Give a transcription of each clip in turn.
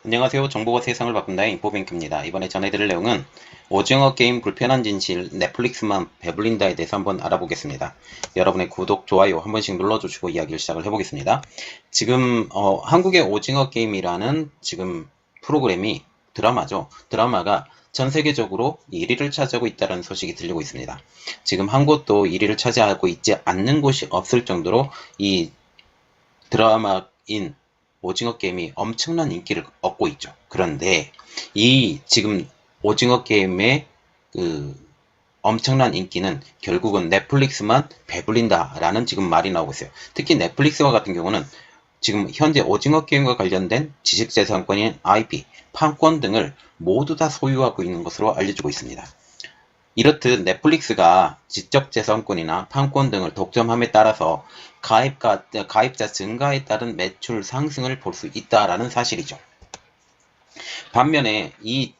안녕하세요. 정보가 세상을 바꾼다의 인포뱅크입니다. 이번에 전해드릴 내용은 오징어 게임 불편한 진실 넷플릭스만 배불린다에 대해서 한번 알아보겠습니다. 여러분의 구독, 좋아요 한 번씩 눌러주시고 이야기를 시작을 해보겠습니다. 지금 한국의 오징어 게임이라는 지금 프로그램이 드라마죠. 드라마가 전 세계적으로 1위를 차지하고 있다는 소식이 들리고 있습니다. 지금 한 곳도 1위를 차지하고 있지 않는 곳이 없을 정도로 이 드라마인 오징어 게임이 엄청난 인기를 얻고 있죠. 그런데 이 지금 오징어 게임의 그 엄청난 인기는 결국은 넷플릭스만 배불린다라는 지금 말이 나오고 있어요. 특히 넷플릭스와 같은 경우는 지금 현재 오징어 게임과 관련된 지식재산권인 IP, 판권 등을 모두 다 소유하고 있는 것으로 알려지고 있습니다. 이렇듯 넷플릭스가 지적재산권이나 판권 등을 독점함에 따라서 가입자 증가에 따른 매출 상승을 볼 수 있다라는 사실이죠. 반면에 이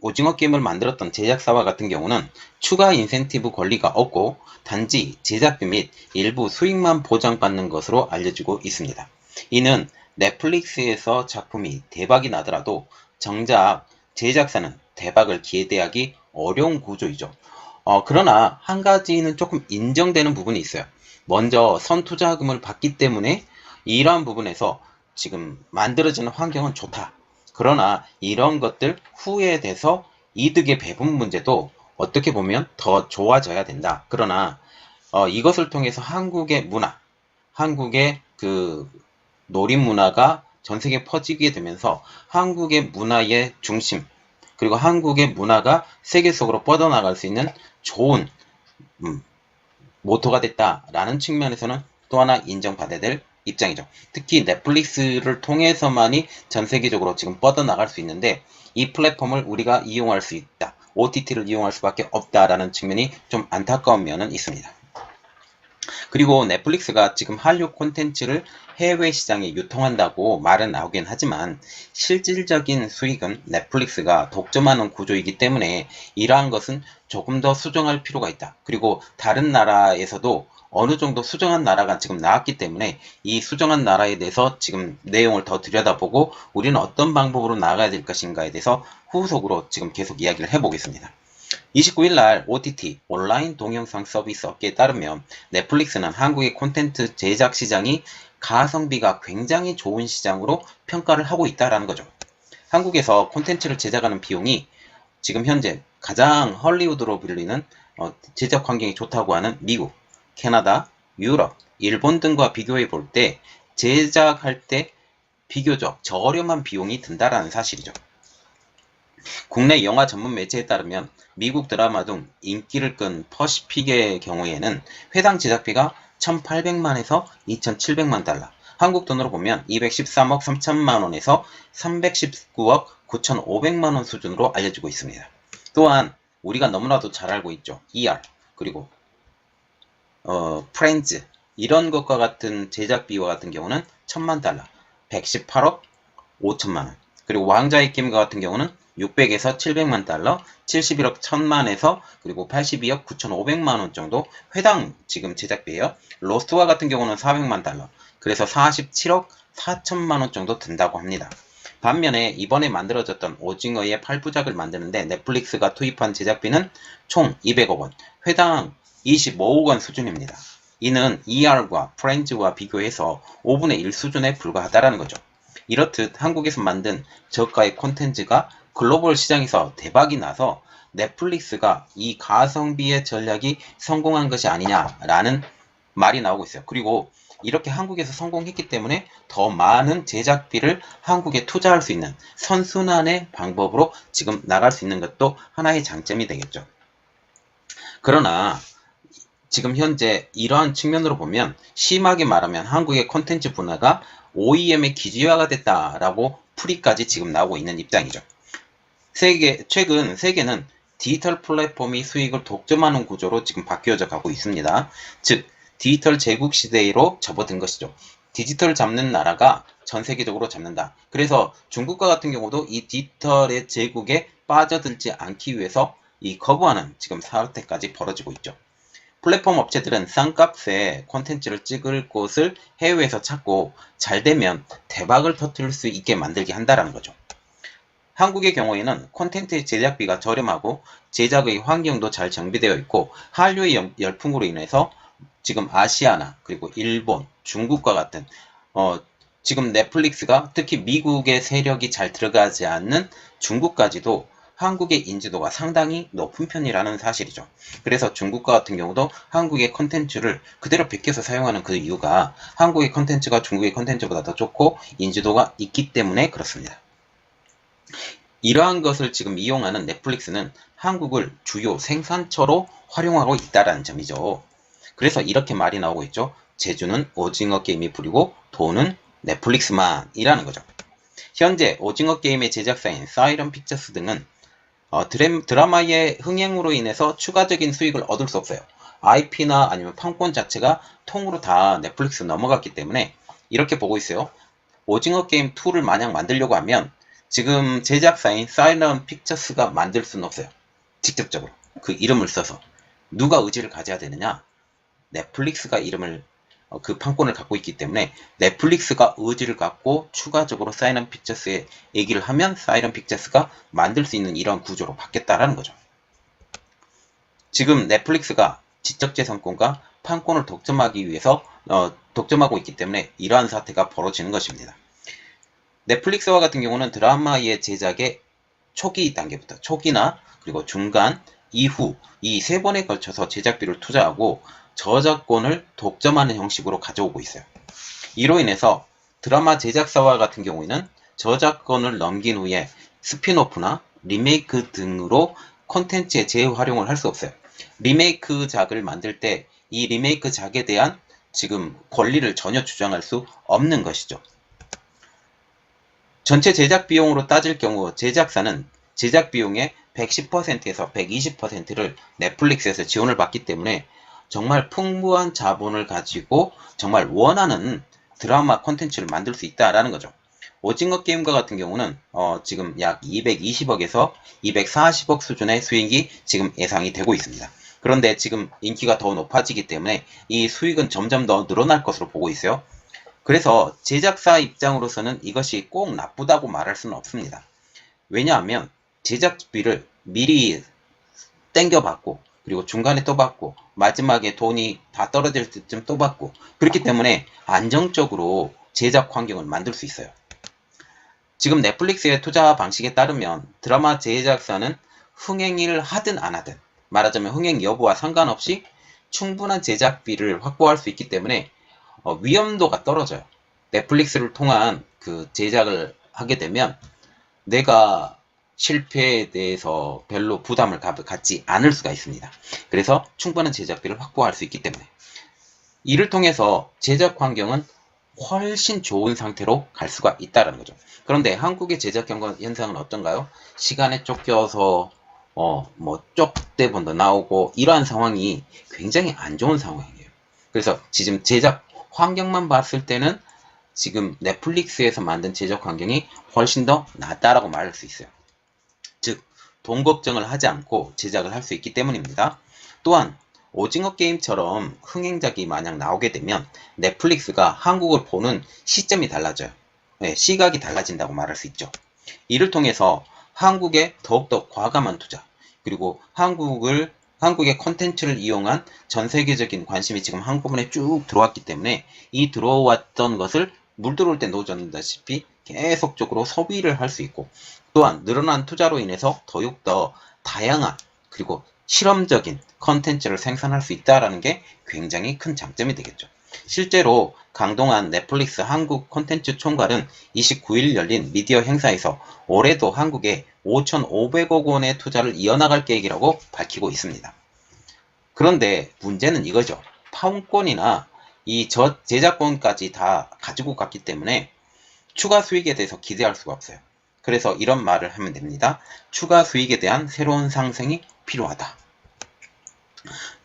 오징어 게임을 만들었던 제작사와 같은 경우는 추가 인센티브 권리가 없고 단지 제작비 및 일부 수익만 보장받는 것으로 알려지고 있습니다. 이는 넷플릭스에서 작품이 대박이 나더라도 정작 제작사는 대박을 기대하기 어려운 구조이죠. 그러나 한 가지는 조금 인정되는 부분이 있어요. 먼저 선투자금을 받기 때문에 이러한 부분에서 지금 만들어지는 환경은 좋다. 그러나 이런 것들 후에 돼서 이득의 배분 문제도 어떻게 보면 더 좋아져야 된다. 그러나 이것을 통해서 한국의 문화, 한국의 그 놀이 문화가 전 세계에 퍼지게 되면서 한국의 문화의 중심, 그리고 한국의 문화가 세계 속으로 뻗어나갈 수 있는 좋은 모토가 됐다라는 측면에서는 또 하나 인정받아야 될 입장이죠. 특히 넷플릭스를 통해서만이 전 세계적으로 지금 뻗어나갈 수 있는데 이 플랫폼을 우리가 이용할 수 있다. OTT를 이용할 수밖에 없다라는 측면이 좀 안타까운 면은 있습니다. 그리고 넷플릭스가 지금 한류 콘텐츠를 해외 시장에 유통한다고 말은 나오긴 하지만 실질적인 수익은 넷플릭스가 독점하는 구조이기 때문에 이러한 것은 조금 더 수정할 필요가 있다. 그리고 다른 나라에서도 어느 정도 수정한 나라가 지금 나왔기 때문에 이 수정한 나라에 대해서 지금 내용을 더 들여다보고 우리는 어떤 방법으로 나아가야 될 것인가에 대해서 후속으로 지금 계속 이야기를 해보겠습니다. 29일 날 OTT 온라인 동영상 서비스 업계에 따르면 넷플릭스는 한국의 콘텐츠 제작 시장이 가성비가 굉장히 좋은 시장으로 평가를 하고 있다는 거죠. 한국에서 콘텐츠를 제작하는 비용이 지금 현재 가장 헐리우드로 불리는 제작 환경이 좋다고 하는 미국, 캐나다, 유럽, 일본 등과 비교해 볼 때 제작할 때 비교적 저렴한 비용이 든다라는 사실이죠. 국내 영화 전문 매체에 따르면 미국 드라마 등 인기를 끈 퍼시픽의 경우에는 회당 제작비가 1,800만에서 2,700만 달러, 한국 돈으로 보면 213억 3천만 원에서 319억 9,500만 원 수준으로 알려지고 있습니다. 또한 우리가 너무나도 잘 알고 있죠. ER, 그리고 프렌즈, 이런 것과 같은 제작비와 같은 경우는 1,000만 달러, 118억 5천만 원, 그리고 왕자의 게임과 같은 경우는 600에서 700만 달러, 71억 1000만에서 그리고 82억 9,500만 원 정도 회당 지금 제작비예요. 로스트와 같은 경우는 400만 달러, 그래서 47억 4천만 원 정도 든다고 합니다. 반면에 이번에 만들어졌던 오징어의 8부작을 만드는데 넷플릭스가 투입한 제작비는 총 200억 원, 회당 25억 원 수준입니다. 이는 ER과 프렌즈와 비교해서 5분의 1 수준에 불과하다는 거죠. 이렇듯 한국에서 만든 저가의 콘텐츠가 글로벌 시장에서 대박이 나서 넷플릭스가 이 가성비의 전략이 성공한 것이 아니냐라는 말이 나오고 있어요. 그리고 이렇게 한국에서 성공했기 때문에 더 많은 제작비를 한국에 투자할 수 있는 선순환의 방법으로 지금 나갈 수 있는 것도 하나의 장점이 되겠죠. 그러나 지금 현재 이러한 측면으로 보면 심하게 말하면 한국의 콘텐츠 분야가 OEM의 기지화가 됐다라고 풀이까지 지금 나오고 있는 입장이죠. 최근 세계는 디지털 플랫폼이 수익을 독점하는 구조로 지금 바뀌어져 가고 있습니다. 즉, 디지털 제국 시대로 접어든 것이죠. 디지털 잡는 나라가 전 세계적으로 잡는다. 그래서 중국과 같은 경우도 이 디지털의 제국에 빠져들지 않기 위해서 이 거부하는 지금 사태까지 벌어지고 있죠. 플랫폼 업체들은 싼 값에 콘텐츠를 찍을 곳을 해외에서 찾고 잘 되면 대박을 터뜨릴 수 있게 만들게 한다는 거죠. 한국의 경우에는 콘텐츠 제작비가 저렴하고 제작의 환경도 잘 정비되어 있고 한류의 열풍으로 인해서 지금 아시아나 그리고 일본, 중국과 같은 지금 넷플릭스가 특히 미국의 세력이 잘 들어가지 않는 중국까지도 한국의 인지도가 상당히 높은 편이라는 사실이죠. 그래서 중국과 같은 경우도 한국의 컨텐츠를 그대로 베껴서 사용하는 그 이유가 한국의 컨텐츠가 중국의 컨텐츠보다 더 좋고 인지도가 있기 때문에 그렇습니다. 이러한 것을 지금 이용하는 넷플릭스는 한국을 주요 생산처로 활용하고 있다는 점이죠. 그래서 이렇게 말이 나오고 있죠. 제주는 오징어 게임이 부리고 돈은 넷플릭스만이라는 거죠. 현재 오징어 게임의 제작사인 사이런 픽처스 등은 드라마의 흥행으로 인해서 추가적인 수익을 얻을 수 없어요. IP나 아니면 판권 자체가 통으로 다 넷플릭스 넘어갔기 때문에 이렇게 보고 있어요. 오징어 게임 2를 만약 만들려고 하면 지금 제작사인 사이런 픽처스가 만들 수는 없어요. 직접적으로 그 이름을 써서 누가 의지를 가져야 되느냐? 넷플릭스가 이름을 그 판권을 갖고 있기 때문에 넷플릭스가 의지를 갖고 추가적으로 사이런 픽처스에 얘기를 하면 사이런 픽처스가 만들 수 있는 이런 구조로 바뀌었다라는 거죠. 지금 넷플릭스가 지적재산권과 판권을 독점하기 위해서 독점하고 있기 때문에 이러한 사태가 벌어지는 것입니다. 넷플릭스와 같은 경우는 드라마의 제작의 초기 단계부터 초기나 그리고 중간, 이후 이 세 번에 걸쳐서 제작비를 투자하고 저작권을 독점하는 형식으로 가져오고 있어요. 이로 인해서 드라마 제작사와 같은 경우에는 저작권을 넘긴 후에 스피노프나 리메이크 등으로 콘텐츠의 재활용을 할 수 없어요. 리메이크작을 만들 때 이 리메이크작에 대한 지금 권리를 전혀 주장할 수 없는 것이죠. 전체 제작 비용으로 따질 경우 제작사는 제작 비용의 110%에서 120%를 넷플릭스에서 지원을 받기 때문에 정말 풍부한 자본을 가지고 정말 원하는 드라마 콘텐츠를 만들 수 있다라는 거죠. 오징어 게임과 같은 경우는 지금 약 220억에서 240억 수준의 수익이 지금 예상이 되고 있습니다. 그런데 지금 인기가 더 높아지기 때문에 이 수익은 점점 더 늘어날 것으로 보고 있어요. 그래서 제작사 입장으로서는 이것이 꼭 나쁘다고 말할 수는 없습니다. 왜냐하면 제작비를 미리 땡겨받고 그리고 중간에 또 받고 마지막에 돈이 다 떨어질 때쯤 또 받고 그렇기 때문에 안정적으로 제작 환경을 만들 수 있어요. 지금 넷플릭스의 투자 방식에 따르면 드라마 제작사는 흥행을 하든 안 하든 말하자면 흥행 여부와 상관없이 충분한 제작비를 확보할 수 있기 때문에 위험도가 떨어져요. 넷플릭스를 통한 그 제작을 하게 되면 내가 실패에 대해서 별로 부담을 갖지 않을 수가 있습니다. 그래서 충분한 제작비를 확보할 수 있기 때문에 이를 통해서 제작 환경은 훨씬 좋은 상태로 갈 수가 있다는 거죠. 그런데 한국의 제작 현상은 어떤가요? 시간에 쫓겨서 뭐 쪽대본도 나오고 이러한 상황이 굉장히 안 좋은 상황이에요. 그래서 지금 제작 환경만 봤을 때는 지금 넷플릭스에서 만든 제작 환경이 훨씬 더 낫다라고 말할 수 있어요. 즉, 돈 걱정을 하지 않고 제작을 할 수 있기 때문입니다. 또한 오징어 게임처럼 흥행작이 만약 나오게 되면 넷플릭스가 한국을 보는 시점이 달라져요. 네, 시각이 달라진다고 말할 수 있죠. 이를 통해서 한국에 더욱더 과감한 투자, 그리고 한국의 콘텐츠를 이용한 전 세계적인 관심이 지금 한꺼번에 쭉 들어왔기 때문에 이 들어왔던 것을 물 들어올 때 놓아줬다시피 계속적으로 소비를 할 수 있고 또한 늘어난 투자로 인해서 더욱더 다양한 그리고 실험적인 컨텐츠를 생산할 수 있다는 게 굉장히 큰 장점이 되겠죠. 실제로 강동한 넷플릭스 한국 콘텐츠 총괄은 29일 열린 미디어 행사에서 올해도 한국에 5,500억 원의 투자를 이어나갈 계획이라고 밝히고 있습니다. 그런데 문제는 이거죠. 파운권이나 이 제작권까지 다 가지고 갔기 때문에 추가 수익에 대해서 기대할 수가 없어요. 그래서 이런 말을 하면 됩니다. 추가 수익에 대한 새로운 상생이 필요하다.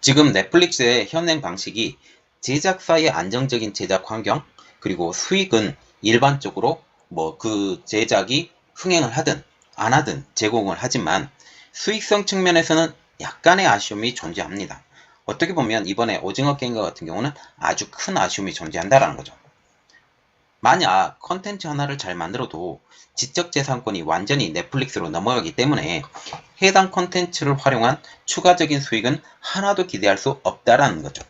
지금 넷플릭스의 현행 방식이 제작사의 안정적인 제작 환경 그리고 수익은 일반적으로 뭐 그 제작이 흥행을 하든 안 하든 제공을 하지만 수익성 측면에서는 약간의 아쉬움이 존재합니다. 어떻게 보면 이번에 오징어 게임과 같은 경우는 아주 큰 아쉬움이 존재한다라는 거죠. 만약 컨텐츠 하나를 잘 만들어도 지적재산권이 완전히 넷플릭스로 넘어가기 때문에 해당 컨텐츠를 활용한 추가적인 수익은 하나도 기대할 수 없다라는 거죠.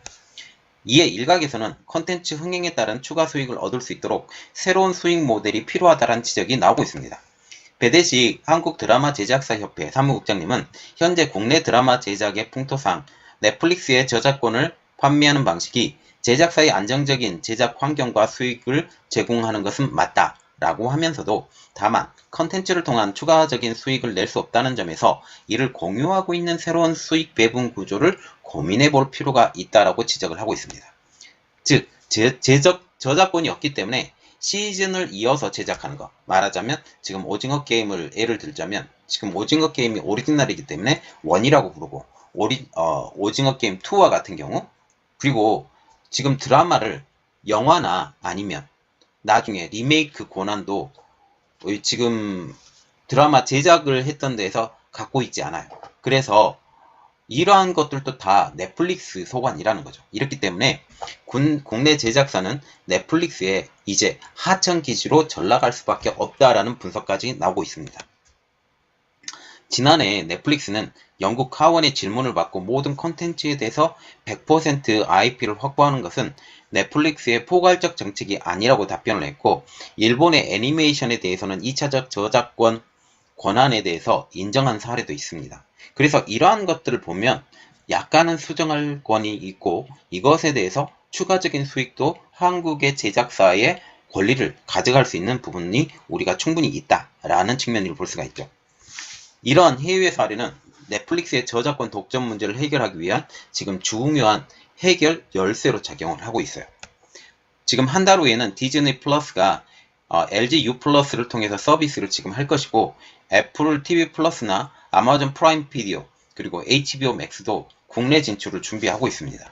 이에 일각에서는 컨텐츠 흥행에 따른 추가 수익을 얻을 수 있도록 새로운 수익 모델이 필요하다는 지적이 나오고 있습니다. 배대식 한국드라마제작사협회 사무국장님은 현재 국내 드라마 제작의 풍토상 넷플릭스의 저작권을 판매하는 방식이 제작사의 안정적인 제작 환경과 수익을 제공하는 것은 맞다 라고 하면서도 다만 컨텐츠를 통한 추가적인 수익을 낼 수 없다는 점에서 이를 공유하고 있는 새로운 수익 배분 구조를 고민해 볼 필요가 있다라고 지적을 하고 있습니다. 즉, 저작권이 없기 때문에 시즌을 이어서 제작하는 거. 말하자면 지금 오징어 게임을 예를 들자면 지금 오징어 게임이 오리지널이기 때문에 1이라고 부르고 오징어 게임 2와 같은 경우 그리고 지금 드라마를 영화나 아니면 나중에 리메이크 권한도 지금 드라마 제작을 했던 데에서 갖고 있지 않아요. 그래서 이러한 것들도 다 넷플릭스 소관이라는 거죠. 이렇기 때문에 국내 제작사는 넷플릭스에 이제 하청 기지로 전락할 수밖에 없다라는 분석까지 나오고 있습니다. 지난해 넷플릭스는 영국 하원의 질문을 받고 모든 콘텐츠에 대해서 100% IP를 확보하는 것은 넷플릭스의 포괄적 정책이 아니라고 답변을 했고 일본의 애니메이션에 대해서는 2차적 저작권 권한에 대해서 인정한 사례도 있습니다. 그래서 이러한 것들을 보면 약간은 수정할 권이 있고 이것에 대해서 추가적인 수익도 한국의 제작사의 권리를 가져갈 수 있는 부분이 우리가 충분히 있다라는 측면을 볼 수가 있죠. 이러한 해외 사례는 넷플릭스의 저작권 독점 문제를 해결하기 위한 지금 중요한 해결 열쇠로 작용을 하고 있어요. 지금 한 달 후에는 디즈니 플러스가 LG U 플러스를 통해서 서비스를 지금 할 것이고 애플 TV 플러스나 아마존 프라임 비디오 그리고 HBO 맥스도 국내 진출을 준비하고 있습니다.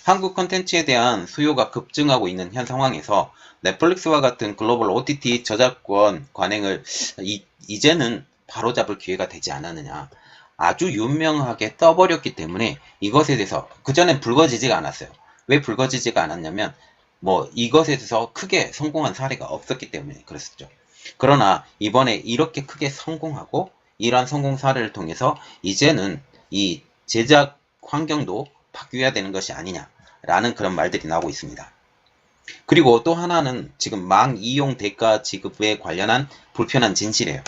한국 콘텐츠에 대한 수요가 급증하고 있는 현 상황에서 넷플릭스와 같은 글로벌 OTT 저작권 관행을 이제는 바로잡을 기회가 되지 않았느냐. 아주 유명하게 떠버렸기 때문에 이것에 대해서 그전엔 불거지지가 않았어요. 왜 불거지지가 않았냐면 이것에 대해서 크게 성공한 사례가 없었기 때문에 그랬었죠. 그러나 이번에 이렇게 크게 성공하고 이러한 성공 사례를 통해서 이제는 이 제작 환경도 바뀌어야 되는 것이 아니냐라는 그런 말들이 나오고 있습니다. 그리고 또 하나는 지금 망 이용 대가 지급에 관련한 불편한 진실이에요.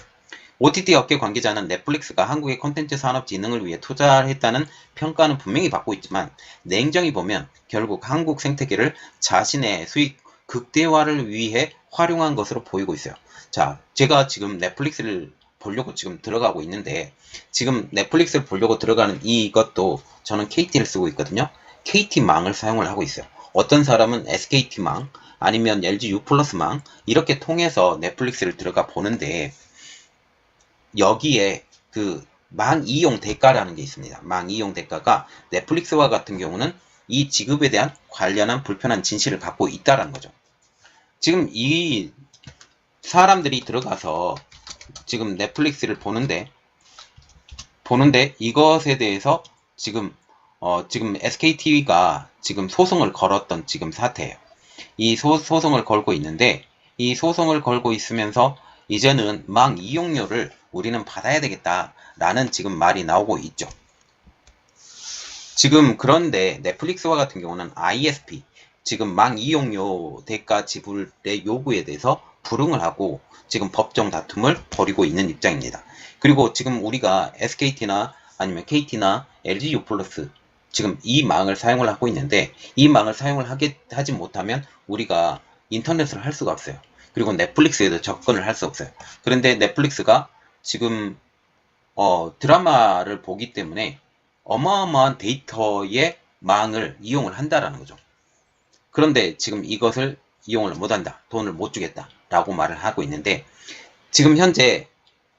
OTT 업계 관계자는 넷플릭스가 한국의 콘텐츠 산업 진흥을 위해 투자했다는 평가는 분명히 받고 있지만 냉정히 보면 결국 한국 생태계를 자신의 수익 극대화를 위해 활용한 것으로 보이고 있어요. 자, 제가 지금 넷플릭스를 보려고 지금 들어가고 있는데 지금 넷플릭스를 보려고 들어가는 이것도 저는 KT를 쓰고 있거든요. KT망을 사용을 하고 있어요. 어떤 사람은 SKT망 아니면 LG U 플러스망 이렇게 통해서 넷플릭스를 들어가 보는데 여기에 그 망 이용 대가라는 게 있습니다. 망 이용 대가가 넷플릭스와 같은 경우는 이 지급에 대한 관련한 불편한 진실을 갖고 있다라는 거죠. 지금 이 사람들이 들어가서 지금 넷플릭스를 보는데 이것에 대해서 지금 SKTV가 지금 소송을 걸었던 지금 사태예요. 이 소송을 걸고 있는데 이 소송을 걸고 있으면서 이제는 망 이용료를 우리는 받아야 되겠다라는 지금 말이 나오고 있죠. 지금 그런데 넷플릭스와 같은 경우는 ISP, 지금 망 이용료 대가 지불의 요구에 대해서 불응을 하고 지금 법정 다툼을 벌이고 있는 입장입니다. 그리고 지금 우리가 SKT나 아니면 KT나 LG U 플러스 지금 이 망을 사용을 하고 있는데 이 망을 사용을 하지 못하면 우리가 인터넷을 할 수가 없어요. 그리고 넷플릭스에도 접근을 할 수 없어요. 그런데 넷플릭스가 지금 드라마를 보기 때문에 어마어마한 데이터의 망을 이용을 한다라는 거죠. 그런데 지금 이것을 이용을 못한다. 돈을 못 주겠다. 라고 말을 하고 있는데 지금 현재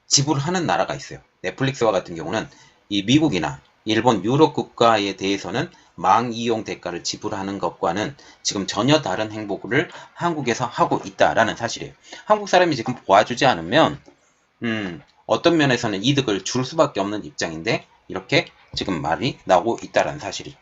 지불하는 나라가 있어요. 넷플릭스와 같은 경우는 이 미국이나 일본, 유럽 국가에 대해서는 망 이용 대가를 지불하는 것과는 지금 전혀 다른 행보를 한국에서 하고 있다라는 사실이에요. 한국 사람이 지금 도와주지 않으면 어떤 면에서는 이득을 줄 수밖에 없는 입장인데 이렇게 지금 말이 나오고 있다라는 사실이죠.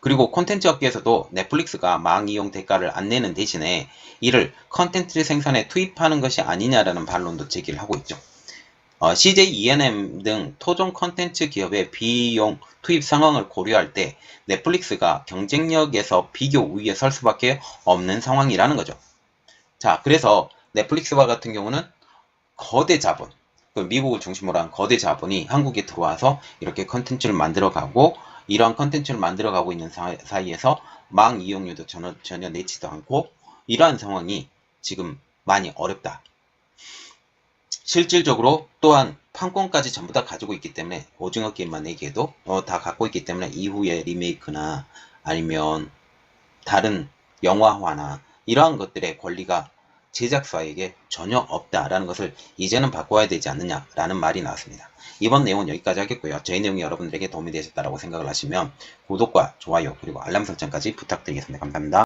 그리고 콘텐츠 업계에서도 넷플릭스가 망 이용 대가를 안 내는 대신에 이를 콘텐츠 생산에 투입하는 것이 아니냐라는 반론도 제기를 하고 있죠. CJ ENM 등 토종 콘텐츠 기업의 비용 투입 상황을 고려할 때 넷플릭스가 경쟁력에서 비교 우위에 설 수밖에 없는 상황이라는 거죠. 자, 그래서 넷플릭스와 같은 경우는 거대 자본, 미국을 중심으로 한 거대 자본이 한국에 들어와서 이렇게 컨텐츠를 만들어가고, 이러한 컨텐츠를 만들어가고 있는 사이에서 망 이용료도 전혀 내지도 않고, 이러한 상황이 지금 많이 어렵다. 실질적으로 또한 판권까지 전부 다 가지고 있기 때문에, 오징어 게임만 얘기해도 다 갖고 있기 때문에 이후에 리메이크나 아니면 다른 영화화나 이러한 것들의 권리가 제작사에게 전혀 없다라는 것을 이제는 바꿔야 되지 않느냐라는 말이 나왔습니다. 이번 내용은 여기까지 하겠고요. 저희 내용이 여러분들에게 도움이 되셨다고 생각을 하시면 구독과 좋아요 그리고 알람 설정까지 부탁드리겠습니다. 감사합니다.